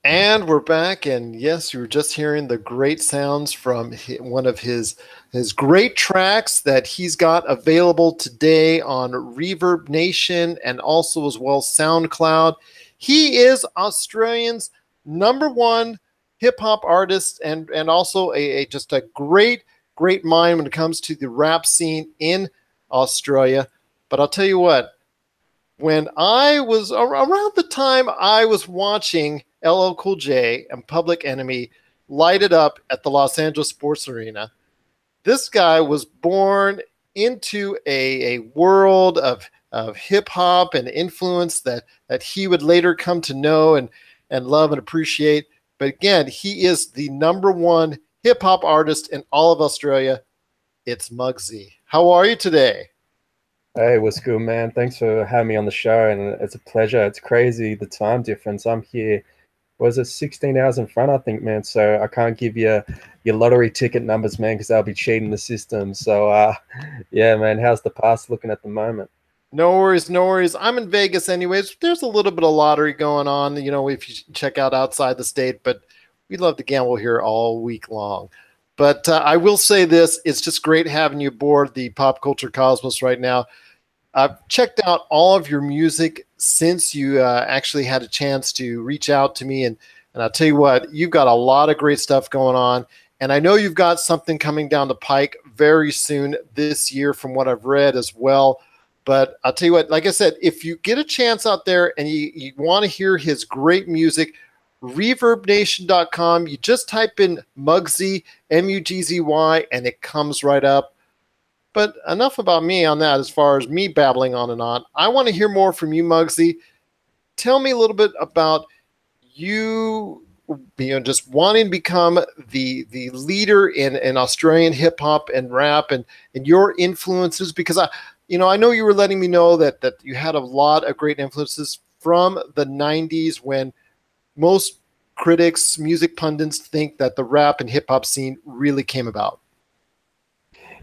And we're back, and yes, you were just hearing the great sounds from one of his great tracks that he's got available today on Reverb Nation and also as well SoundCloud. He is Australian's number one hip hop artist and also a just a great mind when it comes to the rap scene in Australia. But I'll tell you what, when I was around the time I was watching LL Cool J and Public Enemy light it up at the Los Angeles Sports Arena, this guy was born into a world of hip hop and influence that he would later come to know and love and appreciate. But again, he is the number one hip hop artist in all of Australia. It's Mugzy. How are you today? Hey, what's good, man? Thanks for having me on the show, and it's a pleasure. It's crazy the time difference. I'm here, was it 16 hours in front, I think, man. So I can't give you your lottery ticket numbers, man, because I'll be cheating the system. So, yeah, man, how's the past looking at the moment? No worries, no worries. I'm in Vegas anyways. There's a little bit of lottery going on, if you check out outside the state, but we love to gamble here all week long. But I will say this, it's just great having you aboard the Pop Culture Cosmos right now. I've checked out all of your music since you actually had a chance to reach out to me. And I'll tell you what, you've got a lot of great stuff going on. And I know you've got something coming down the pike very soon this year, from what I've read as well. But I'll tell you what, like I said, if you get a chance out there and you want to hear his great music, reverbnation.com, you just type in Mugzy, Mugzy, and it comes right up. But enough about me on that as far as me babbling on and on. I want to hear more from you, Muggsy. Tell me a little bit about you, just wanting to become the leader in Australian hip hop and rap and your influences, because I know you were letting me know that you had a lot of great influences from the 90s when most critics, music pundits think that the rap and hip hop scene really came about.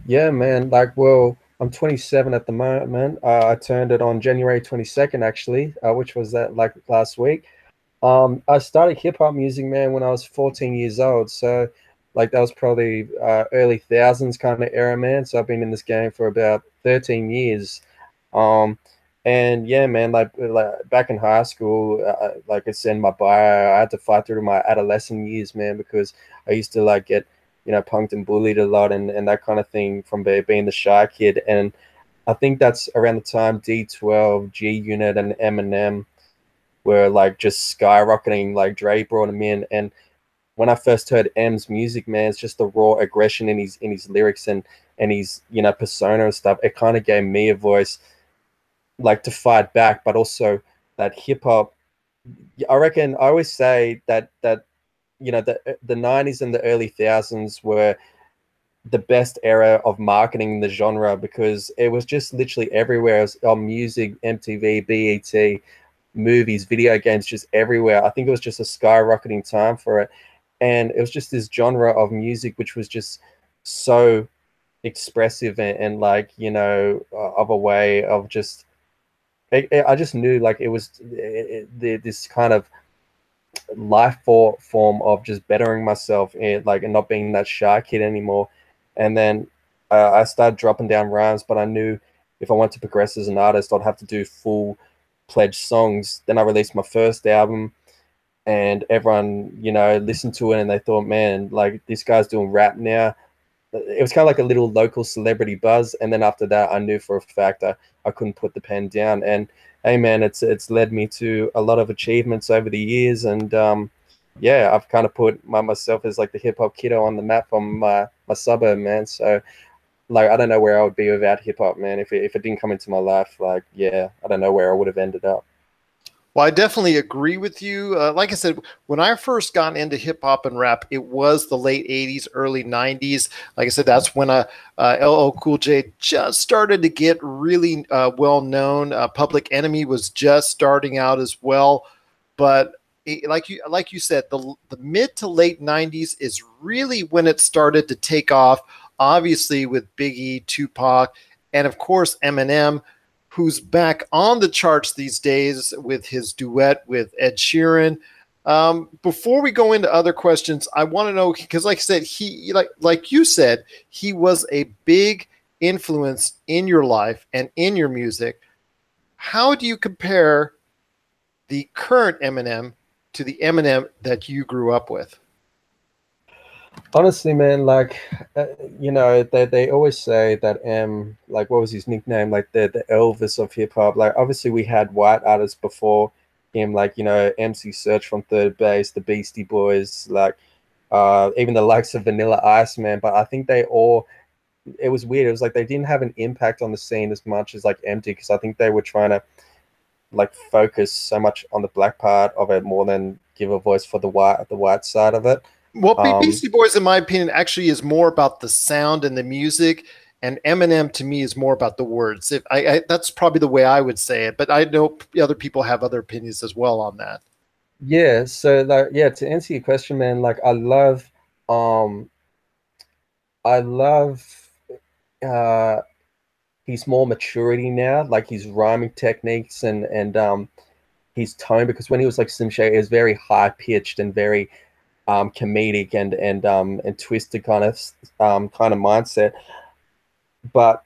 Yeah, man. Well, I'm 27 at the moment. I turned it on January 22nd, actually, which was that like last week. I started hip hop music, man, when I was 14 years old. So, like, that was probably early thousands kind of era, man. So I've been in this game for about 13 years. Um, and yeah, man, like back in high school, like I said in my bio, I had to fight through my adolescent years, man, because I used to like get, punked and bullied a lot and that kind of thing from being the shy kid. And I think that's around the time D12, G Unit, and Eminem were like just skyrocketing. Like Dre brought him in, and when I first heard M's music, man, it's just the raw aggression in his lyrics and his persona and stuff. It kind of gave me a voice, like to fight back, but also that hip hop. I reckon I always say that the 90s and the early thousands were the best era of marketing the genre because it was just literally everywhere. It was on music, MTV, BET, movies, video games, just everywhere. I think it was just a skyrocketing time for it. And it was just this genre of music which was just so expressive and like, of a way of just, I just knew like it was this kind of form of just bettering myself and not being that shy kid anymore. And then I started dropping down rhymes, but I knew if I wanted to progress as an artist, I'd have to do full pledged songs. Then I released my first album, and everyone, listened to it, and they thought, man, like this guy's doing rap now. It was kind of like a little local celebrity buzz. And then after that, I knew for a fact I couldn't put the pen down. And hey, man, it's led me to a lot of achievements over the years. And yeah, I've kind of put myself as like the hip hop kiddo on the map from my suburb, man. So like, I don't know where I would be without hip hop, man. If it didn't come into my life, like, yeah, I don't know where I would have ended up. Well, I definitely agree with you. Like I said, when I first got into hip hop and rap, it was the late 80s, early 90s. Like I said, that's when LL Cool J just started to get really well known. Public Enemy was just starting out as well. But like you said, the mid to late 90s is really when it started to take off, obviously with Biggie, Tupac, and of course Eminem, who's back on the charts these days with his duet with Ed Sheeran. Before we go into other questions, I want to know because, like I said, he like you said, he was a big influence in your life and in your music. How do you compare the current Eminem to the Eminem that you grew up with? Honestly, man, like, uh, they always say that like, what was his nickname? Like the Elvis of hip hop. Like, obviously, we had white artists before him, like MC Search from Third Base, the Beastie Boys, like even the likes of Vanilla Ice, man. But I think they all, it was weird. It was like they didn't have an impact on the scene as much as like M did, because I think they were trying to like focus so much on the black part of it more than give a voice for the white side of it. Well, Um, Beastie Boys, in my opinion, actually is more about the sound and the music, and Eminem to me is more about the words. If that's probably the way I would say it, but I know other people have other opinions as well on that. Yeah, so like yeah, to answer your question, man, like um I love uh his more maturity now, like his rhyming techniques and his tone, because when he was like Slim Shady, it was very high pitched and very comedic and twisted kind of mindset. But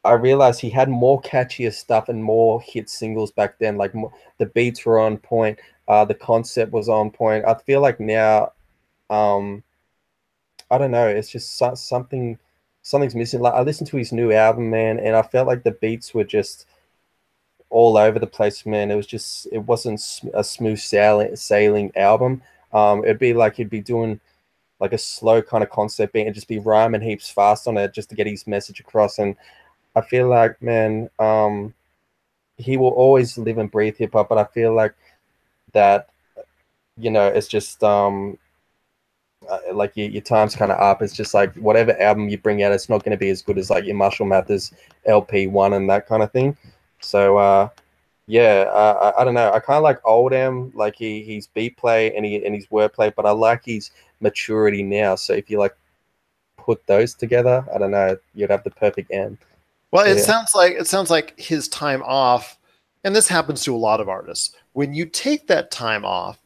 I realized he had more catchier stuff and more hit singles back then. Like the beats were on point, the concept was on point. I feel like now, um, I don't know, it's just something's missing. Like I listened to his new album, man, and I felt like the beats were just all over the place, man. It wasn't a smooth sailing album. It'd be like he'd be doing like a slow kind of concept beat and just be rhyming heaps fast on it just to get his message across. And I feel like, man, he will always live and breathe hip hop, but I feel like that, it's just like your time's kind of up. It's just like whatever album you bring out, it's not going to be as good as like your Marshall Mathers LP1 and that kind of thing. So yeah, I don't know. I kind of like old M, like he's beat play and his wordplay, but I like his maturity now. So if you like put those together, I don't know, you'd have the perfect M. Well, So yeah. it sounds like his time off, and this happens to a lot of artists. When you take that time off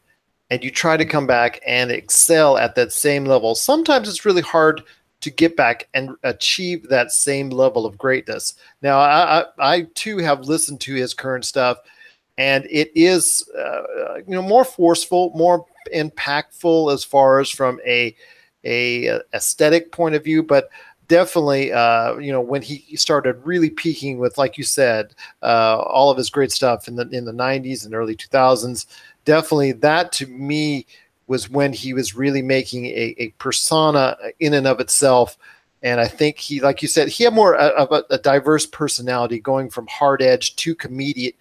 and you try to come back and excel at that same level, sometimes it's really hard to get back and achieve that same level of greatness. Now, I too have listened to his current stuff, and it is more forceful, more impactful as far as from a aesthetic point of view, but definitely when he started really peaking with, like you said, all of his great stuff in the 90s and early 2000s, definitely that to me was when he was really making a persona in and of itself. And I think he, like you said, he had more of a diverse personality, going from hard edge to comedic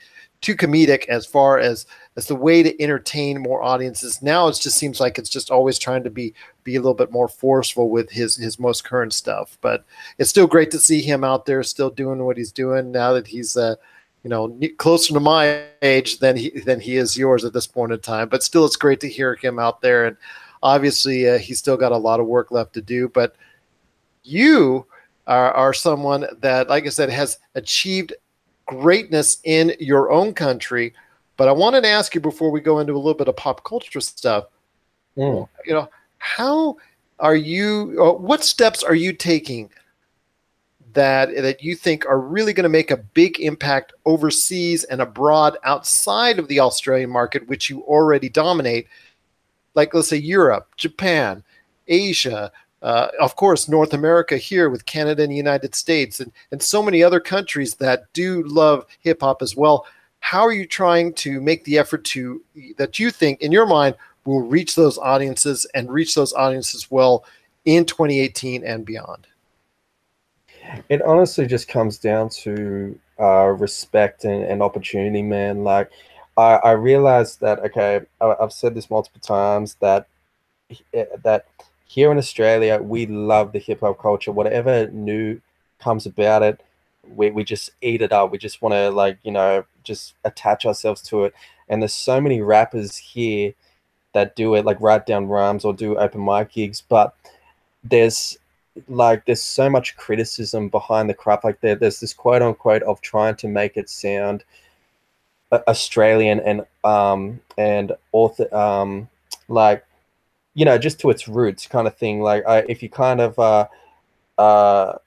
as far as the way to entertain more audiences. Now it just seems like it's just always trying to be a little bit more forceful with his most current stuff. But it's still great to see him out there still doing what he's doing now that he's closer to my age than he is yours at this point in time. But still, it's great to hear him out there, and obviously he's still got a lot of work left to do. But you are someone that, like I said, has achieved greatness in your own country. But I wanted to ask you before we go into a little bit of pop culture stuff. Mm. How are you? What steps are you taking that you think are really going to make a big impact overseas and abroad outside of the Australian market, which you already dominate? Like, let's say Europe, Japan, Asia, of course, North America here with Canada and the United States, and so many other countries that do love hip hop as well. How are you trying to make the effort to that you think in your mind will reach those audiences and reach those audiences well in 2018 and beyond? It honestly just comes down to respect and opportunity, man. Like, I realized that, okay, I've said this multiple times, that here in Australia, we love the hip hop culture. Whatever new comes about it, we just eat it up. We just want to, like, just attach ourselves to it. And there's so many rappers here that do it, like write down rhymes or do open mic gigs, but there's there's so much criticism behind the craft. Like there's this quote unquote of trying to make it sound Australian and author like, you know, just to its roots kind of thing. Like if you kind of uh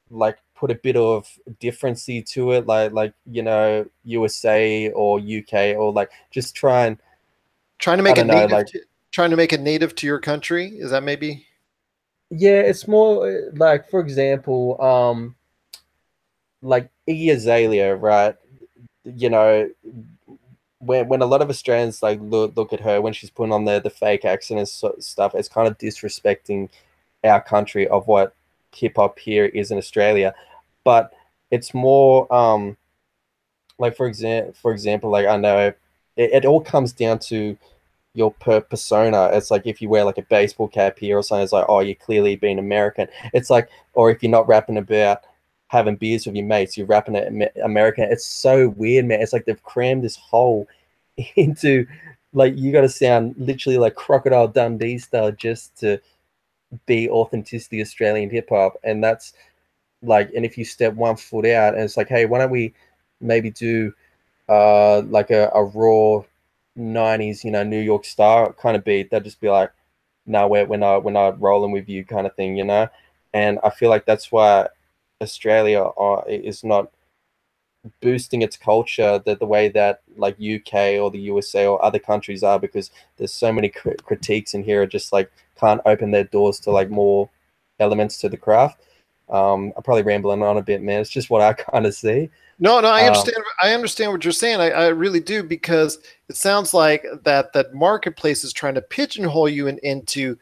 like put a bit of differency to it, like you know, USA or UK, or like just try and Trying to I make it don't know, native like to, trying to make it native to your country. Is that maybe? yeah, it's more like for example, like Iggy Azalea, right? You know, when a lot of Australians like look at her when she's putting on the fake accent and stuff, it's kind of disrespecting our country of what hip hop here is in Australia. But it's more like for example, like I know it all comes down to your persona. It's like if you wear like a baseball cap here or something, it's like, oh, you're clearly being American. It's like, or if you're not rapping about having beers with your mates, you're rapping at American. It's so weird, man. It's like they've crammed this whole into like you got to sound literally like Crocodile Dundee style just to be authenticity Australian hip hop, and that's like, and if you step one foot out, and it's like, hey, why don't we maybe do like a raw 90s, you know, New York style kind of beat, they'll just be like, no, we're not rolling with you kind of thing, you know. And I feel like that's why Australia is not boosting its culture the way that like UK or the USA or other countries are, because there's so many critiques in here just like can't open their doors to like more elements to the craft. I'm probably rambling on a bit, man. It's just what I kind of see. No, no, I um, understand. I understand what you're saying. I really do, because it sounds like that marketplace is trying to pigeonhole you into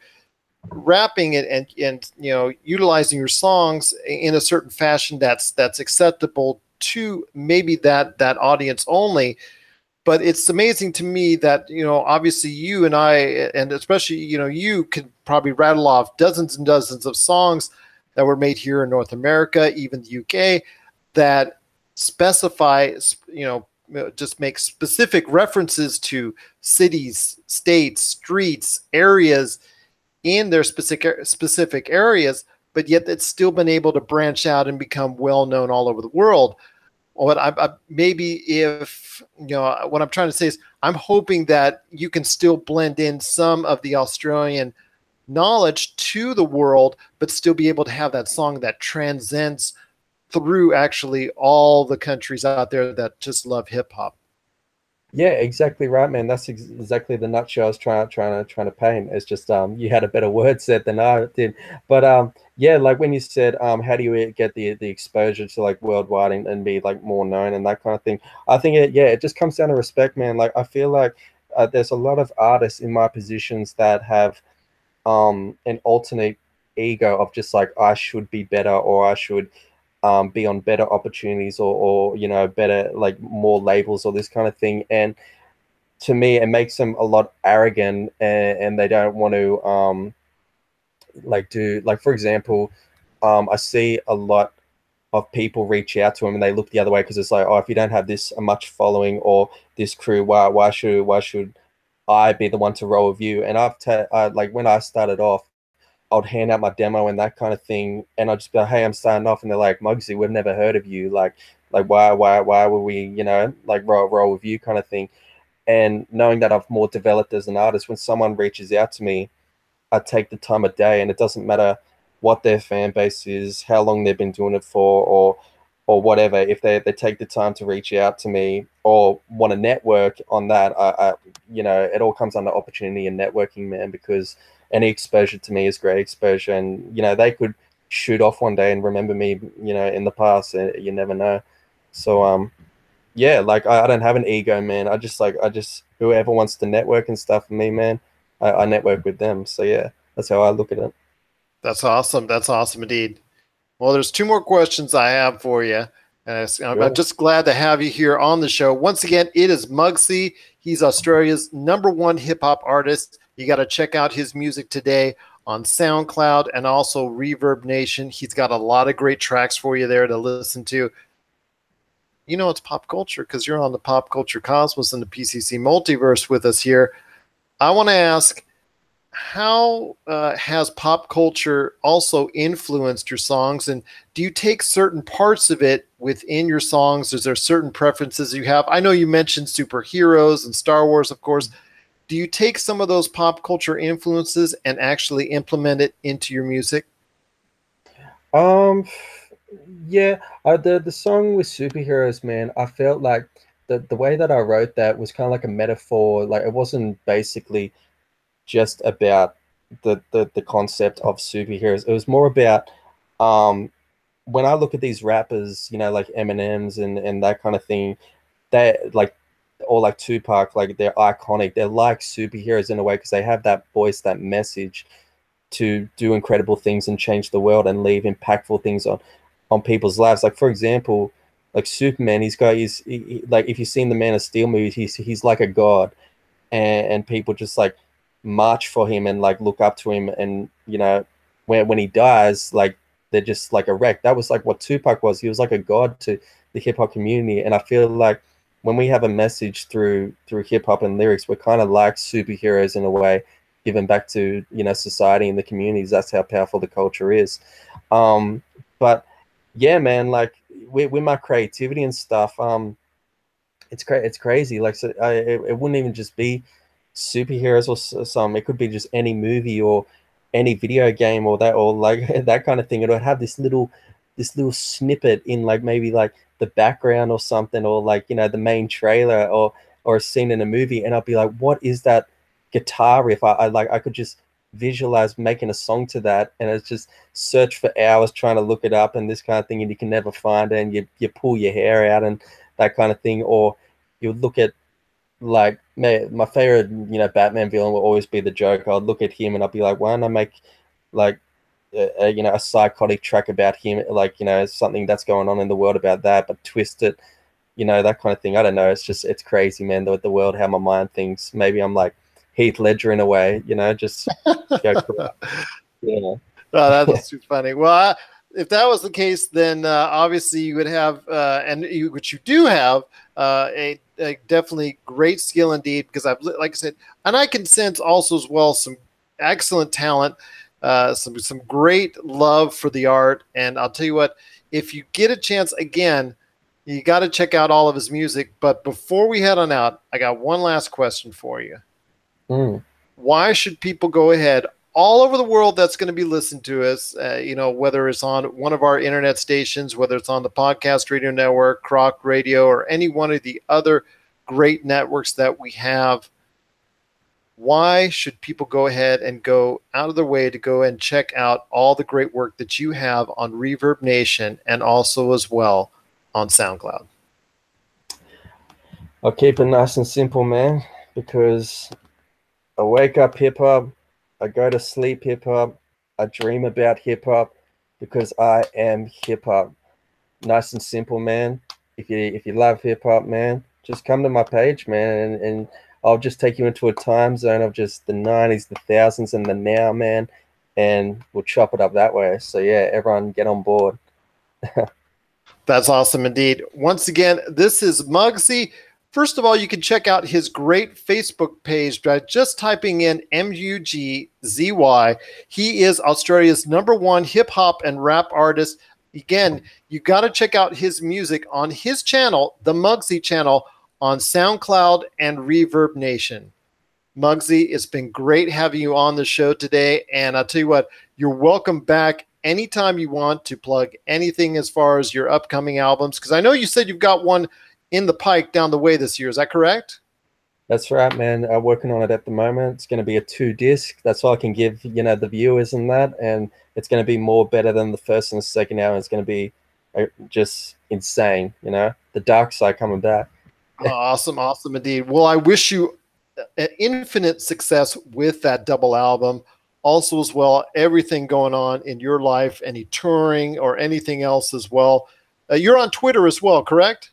rapping it, and you know, utilizing your songs in a certain fashion that's acceptable to maybe that audience only. But it's amazing to me that, you know, obviously you and I, and especially, you know, you could probably rattle off dozens and dozens of songs that were made here in North America, even the UK, that specify, you know, just make specific references to cities, states, streets, areas in their specific areas, but yet it's still been able to branch out and become well known all over the world. What maybe, if you know, what I'm trying to say is, I'm hoping that you can still blend in some of the Australian knowledge to the world, but still be able to have that song that transcends through actually all the countries out there that just love hip hop. Yeah, exactly right, man. That's exactly the nutshell I was trying to paint. It's just you had a better word set than I did. But yeah, like when you said how do you get the exposure to like worldwide and be like more known and that kind of thing. I think it just comes down to respect, man. Like I feel like there's a lot of artists in my positions that have an alternate ego of just like I should be better, or I should be on better opportunities, or you know, better like more labels or this kind of thing. And to me it makes them a lot arrogant, and they don't want to like do like for example, I see a lot of people reach out to them and they look the other way because it's like, oh, if you don't have this a much following or this crew, why should I be the one to roll with you? And like when I started off, I'd hand out my demo and that kind of thing, and I'd just be like, "Hey, I'm starting off," and they're like, "Muggsy, we've never heard of you. Like why were we, you know, like roll with you kind of thing." And knowing that I've more developed as an artist, when someone reaches out to me, I take the time of day, and it doesn't matter what their fan base is, how long they've been doing it for, or whatever. If they take the time to reach out to me or want to network on that, I you know, it all comes under opportunity and networking, man. Because any exposure to me is great exposure, and you know, they could shoot off one day and remember me, you know, in the past. You never know. So yeah, like I don't have an ego, man. I just whoever wants to network and stuff with me, man, I network with them. So yeah, that's how I look at it. That's awesome. That's awesome indeed. Well, there's two more questions I have for you. I'm Sure. just glad to have you here on the show. Once again, it is Muggsy. He's Australia's #1 hip hop artist. You got to check out his music today on SoundCloud and also Reverb Nation. He's got a lot of great tracks for you there to listen to. You know, it's pop culture because you're on the Pop Culture Cosmos and the PCC Multiverse with us here. I want to ask, how has pop culture also influenced your songs, and do you take certain parts of it within your songs? Is there certain preferences you have? I know you mentioned superheroes and Star Wars, of course. do you take some of those pop culture influences and actually implement it into your music? Um, yeah, the song with superheroes, man, I felt like the way that I wrote that was kind of like a metaphor. Like it wasn't basically just about the concept of superheroes. It was more about um when I look at these rappers, like Eminem's and that kind of thing, they like or like Tupac, like they're iconic. They're like superheroes in a way because they have that voice, that message to do incredible things and change the world and leave impactful things on people's lives. Like for example, like Superman, like if you've seen the Man of Steel movie, he's like a god, and people just like march for him and like look up to him, and when he dies, like they're just like a wreck. That was like what Tupac was. He was like a god to the hip hop community, and I feel like when we have a message through hip hop and lyrics, we're kind of like superheroes in a way, giving back to society and the communities. That's how powerful the culture is. Um, but yeah, man, like with my creativity and stuff, it's crazy. Like so, it wouldn't even just be superheroes or some. It could be just any movie or any video game or that or like that kind of thing. It would have this little snippet in like maybe like the background or something, or like the main trailer or a scene in a movie, and I'll be like, what is that guitar riff? I could just visualize making a song to that, and it's just search for hours trying to look it up and this kind of thing, and you can never find it, and you pull your hair out and that kind of thing. Or you look at like my favorite, Batman villain will always be the Joker. I'd look at him and I'd be like, why don't I make like a psychotic track about him, like something that's going on in the world about that, but twist it, that kind of thing. I don't know. It's crazy, man. The world, how my mind thinks. Maybe I'm like Heath Ledger in a way, just go crazy. Yeah. Oh, that's too funny. Well, if that was the case, then obviously you would have, which you do have, a definitely great skill indeed. Because like I said, and I can sense also as well some excellent talent, some great love for the art. And I'll tell you what, if you get a chance again, you got to check out all of his music. But before we head on out, I got one last question for you. Mm. Why should people go ahead all over the world that's going to be listening to us, whether it's on one of our internet stations, whether it's on the Podcast Radio Network, Croc Radio, or any one of the other great networks that we have? Why should people go ahead and go out of their way to go and check out all the great work that you have on Reverb Nation and also as well on SoundCloud? I'll keep it nice and simple, man, because I wake up hip hop, I go to sleep hip hop, I dream about hip hop because I am hip hop. Nice and simple, man. If you love hip hop, man, just come to my page, man, and I'll just take you into a time zone of just the 90s, the thousands, and the now, man, and we'll chop it up that way. So yeah, everyone get on board. That's awesome indeed. Once again, this is Mugzy. First of all, you can check out his great Facebook page by just typing in Mugzy. He is Australia's #1 hip hop and rap artist. Again, you got to check out his music on his channel, the Mugzy channel, on SoundCloud and Reverb Nation. Mugzy, it's been great having you on the show today. And I'll tell you what, you're welcome back anytime you want to plug anything as far as your upcoming albums. Because I know you said you've got one in the pike down the way this year. Is that correct? That's right, man. I'm working on it at the moment. It's going to be a 2-disc. That's all I can give, the viewers and that. And it's going to be more better than the first and the second album. It's going to be just insane, the dark side coming back. Awesome, awesome indeed. Well, I wish you infinite success with that double album. Also, as well, everything going on in your life, any touring or anything else as well. You're on Twitter as well, correct?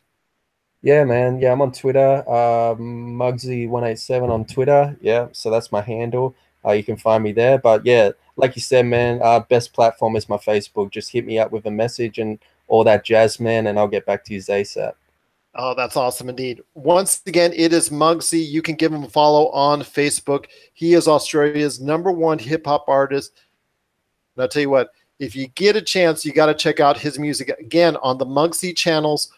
Yeah, man. Yeah, I'm on Twitter. Mugzy187 on Twitter. Yeah, so that's my handle. You can find me there. But yeah, like you said, man, best platform is my Facebook. Just hit me up with a message and all that jazz, man, and I'll get back to you ASAP. Oh, that's awesome indeed. Once again, it is Mugzy. You can give him a follow on Facebook. He is Australia's #1 hip hop artist. And I'll tell you what, if you get a chance, you got to check out his music again on the Mugzy channels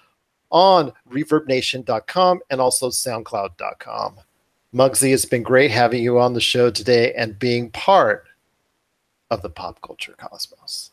on ReverbNation.com and also SoundCloud.com. Muggsy, it's been great having you on the show today and being part of the pop culture cosmos.